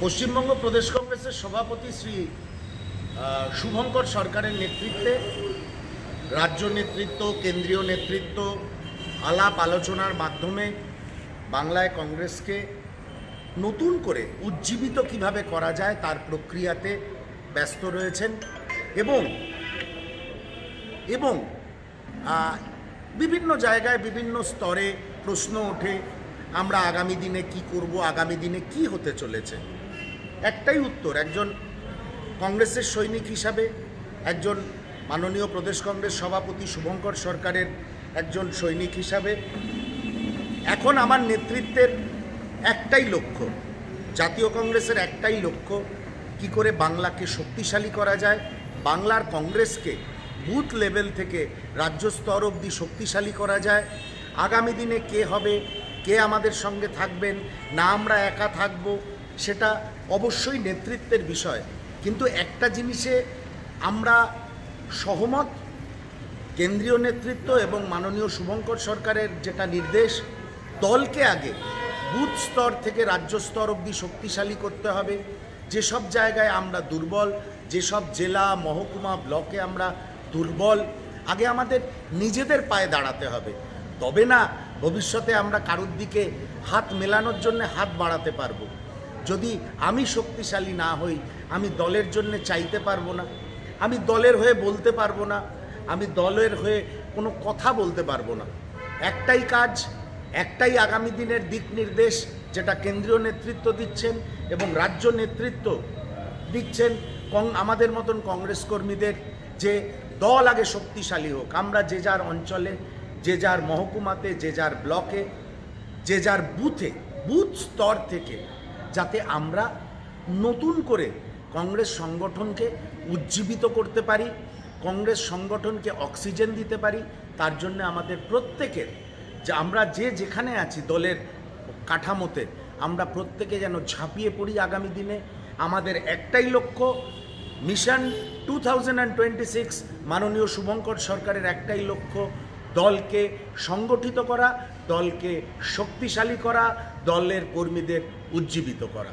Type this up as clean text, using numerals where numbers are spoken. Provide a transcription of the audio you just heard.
পশ্চিমবঙ্গ প্রদেশ কংগ্রেসের সভাপতি শ্রী শুভঙ্কর সরকারের নেতৃত্বে রাজ্য নেতৃত্ব, কেন্দ্রীয় নেতৃত্ব আলাপ আলোচনার মাধ্যমে বাংলায় কংগ্রেসকে নতুন করে উজ্জীবিত কিভাবে করা যায় তার প্রক্রিয়াতে ব্যস্ত রয়েছেন এবং বিভিন্ন জায়গায় বিভিন্ন স্তরে প্রশ্ন ওঠে, আমরা আগামী দিনে কি করব, আগামী দিনে কি হতে চলেছে। একটাই উত্তর, একজন কংগ্রেসের সৈনিক হিসাবে, একজন মাননীয় প্রদেশ কংগ্রেস সভাপতি শুভঙ্কর সরকারের একজন সৈনিক হিসাবে এখন আমার নেতৃত্বের একটাই লক্ষ্য, জাতীয় কংগ্রেসের একটাই লক্ষ্য, কি করে বাংলাকে শক্তিশালী করা যায়, বাংলার কংগ্রেসকে বুথ লেভেল থেকে রাজ্য স্তর অবধি শক্তিশালী করা যায়। আগামী দিনে কে হবে, কে আমাদের সঙ্গে থাকবেন, না আমরা একা থাকব, সেটা অবশ্যই নেতৃত্বের বিষয়। কিন্তু একটা জিনিসে আমরা সহমত, কেন্দ্রীয় নেতৃত্ব এবং মাননীয় শুভঙ্কর সরকারের যেটা নির্দেশ, দলকে আগে বুথ স্তর থেকে রাজ্য স্তর অবধি শক্তিশালী করতে হবে। যেসব জায়গায় আমরা দুর্বল, যেসব জেলা, মহকুমা, ব্লকে আমরা দুর্বল, আগে আমাদের নিজেদের পায়ে দাঁড়াতে হবে, তবে না ভবিষ্যতে আমরা কারোর দিকে হাত মেলানোর জন্য হাত বাড়াতে পারবো। যদি আমি শক্তিশালী না হই, আমি দলের জন্য চাইতে পারবো না, আমি দলের হয়ে বলতে পারবো না, আমি দলের হয়ে কোনো কথা বলতে পারবো না। একটাই কাজ, একটাই আগামী দিনের দিক নির্দেশ, যেটা কেন্দ্রীয় নেতৃত্ব দিচ্ছেন এবং রাজ্য নেতৃত্ব দিচ্ছেন আমাদের মতন কংগ্রেস কর্মীদের, যে দল আগে শক্তিশালী হোক। আমরা যে যার অঞ্চলে, যে যার মহকুমাতে, যে যার ব্লকে, যে যার বুথে, বুথ স্তর থেকে যাতে আমরা নতুন করে কংগ্রেস সংগঠনকে উজ্জীবিত করতে পারি, কংগ্রেস সংগঠনকে অক্সিজেন দিতে পারি, তার জন্য আমাদের প্রত্যেকের, যে আমরা যেখানে আছি দলের কাঠামোতে, আমরা প্রত্যেকে যেন ঝাঁপিয়ে পড়ি আগামী দিনে। আমাদের একটাই লক্ষ্য, মিশন 2026, মাননীয় শুভঙ্কর সরকারের একটাই লক্ষ্য, দলকে সংগঠিত করা, দলকে শক্তিশালী করা, দলের কর্মীদের উজ্জীবিত করা।